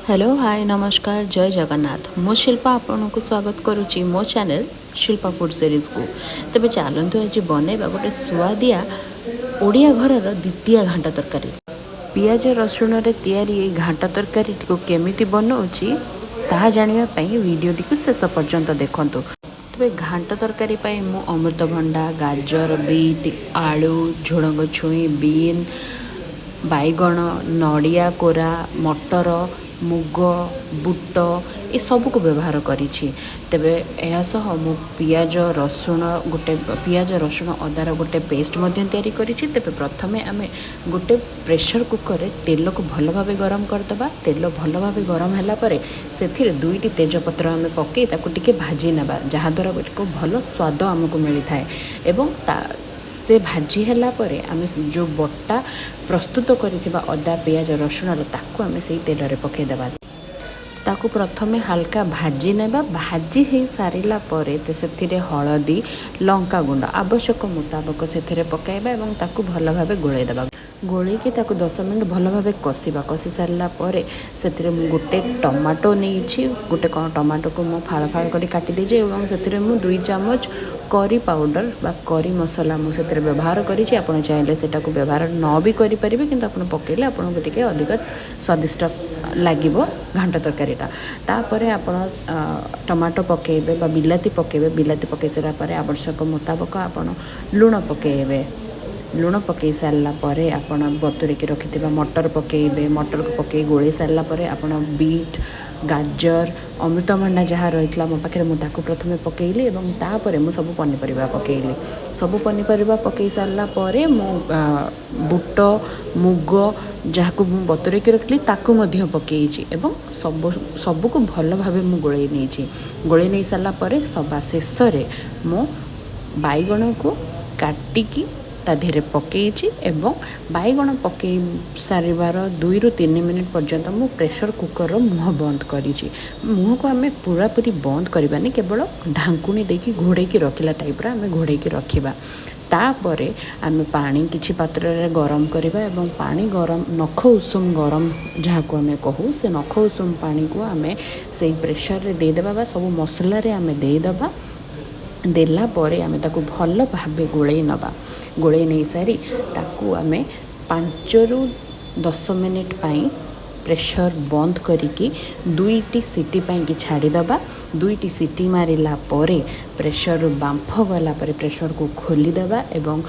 Hello hi नमस्कार जय जगन्नाथ मो शिल्पा आपन को स्वागत करुच्ची मो चैनल शिल्पा फूड सीरीज को तेज चलतु आज बनैबा गोटे सुआदिया ओडिया घरर द्वितीय घांटा तरकारी पियाज रसुण रे तैयारी घांटा तरकारी को केमिति बनाऊँगी ताहा जानापी वीडियोटी को शेष पर्यंत देखूँ। तेज घांट तरकारी मु अमृतभंडा गाजर बीट आलू झुड़ंग छुई बीन बैगण नड़िया कोरा मटर मुग बुट ये सब को व्यवहार करिछि। तेबे एहा सह मु पियाज रसुण गोटे पियाज रसुण अदार गोटे पेस्ट मध्य तैयारी करिछि। तेबे प्रथमे आमे गोटे प्रेशर कुकर रे तेल को भल भाबे गरम करदबा। तेल भल भाबे गरम हैला परे सेथिरे दुईटी तेजपत्र आमे पके ताकू टिके भाजी नेबा जहा द्वारा को भल स्वाद आमको मिली थाए एवं से भाजी हैला परे आमे जो बट्टा प्रस्तुत करिथिबा अदा पियाज रसुण ताकू आमे सेही तेल रे पके देबा। ताकू प्रथमे हल्का भाजी नेबा भाजी हे सारिला परे ते सेथिरे हळदी लंका गुंड आवश्यक मुताबक सेथिरे पकाइबा एवं ताकू भल भाबे गोळै देबा। गोळैकी ताकू 10 मिनिट भल भाबे कसिबा। कसी सारिला परे सेथिरे मु गोटे टमाटो नेइछि। गोटे टमाटो को मु फाळ फाळ करी काटि देछि एवं सेथिरे मु 2 चम्मच करी पाउडर बा करी मसला मु सेथिरे व्यवहार करिछि। आपण चाहिले सेटा को व्यवहार न भी करि परिबे किंतु आपण पकेले आपण को टिके अधिक स्वादिष्ट लागिबो घांटा तरकारीटा। तापरे आपण टमाटो पकेबे बा बिलाती पकई सारा परे आवश्यक मुताबक आपण लूण पकेबे। लूण पकई सारा परे आपण बतुरेकी रखिथिबा मटर पकेबे। मटर को पकई गोळै सारा परे आपण बीट गाजर अमृतभंडा जहाँ रही मो पाखे मुझे प्रथम पकेली एवं तापर मु सब पनीपरिया पकेली। सब पनीपरिया पकई सारा परे मु बुट मुग जहाँ को बतुरेकी रखी ताकू मध्य पकईची एवं सबको भल भाव मु गोळै नहीं। गोळै नहीं सारा परे सभा शेष मु बैगण को काटिकी ता धीरे पकईची एवं बैगण पकई सारिबार 2 ରୁ 3 मिनिट पर्यंत मु प्रेशर कुकर मुह बंद करिछि। मुह को आमे पूरा पूरी बंद करबानी केवल ढांकुणी देकी घोड़ेकी रखिला टाइप रा आमे घोड़ेकी रखिबा। तापरे आमे पानी किछि पात्र रे गरम करबा एवं पानी गरम नख उषुम गरम जहाँ को आमे कहू से नख उषुम पानी को आमे से प्रेशर रे दे देबा बा सब मसला रे आमे दे देबा। देला परे आमे ताकू भल भाबे गोळै नबा। गोळै नहीं सारी ताकू आमे 5 ରୁ 10 मिनिट पाई प्रेशर बंद करिकी 2टी सीटी पाई की छाड़ी दबा। 2टी सीटी मारिला परे प्रेशर बांफ गला परे प्रेशर को खोली दबा एवं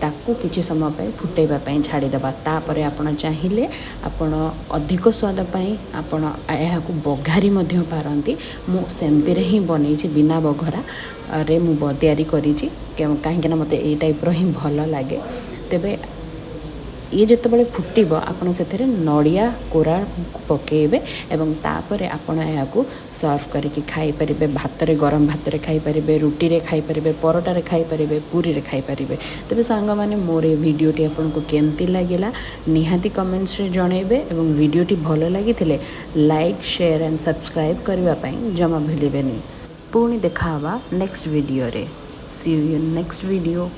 ताकू किछि समय पाई फुटेबा पाई छाड़ी दबा। तापरे आपण चाहिले आपण अधिक स्वाद पाई आपण एहा को बघारी मध्य पारंती। मु सेमती रे ही बनेछि बिना बघरा रे मु तैयारी करिछि काहेकि ना मते ए टाइप रो ही भल लागे। तेबे ये जितेबाला फुटब आपड़ से नड़िया कोरा पकेबे एवं तापरे आपण यहाँ सर्व करके खाई पारे। भात रे गरम भात रे खाई पारे रुटी रे खाई पारे परोटा रे खाई पारे पूरी रे खाई पारे। तेबे सांग माने मोर ये वीडियोटी आपन को केमती लागिला निहाती कमेंट्स रे जणेबे एवं वीडियोटी भल लागिथिले लाइक शेयर एंड सब्सक्राइब करबा पई जमा भूलिबेनी। पुणी देखा नेक्स्ट वीडियो रे। सी यू इन नेक्स्ट वीडियो।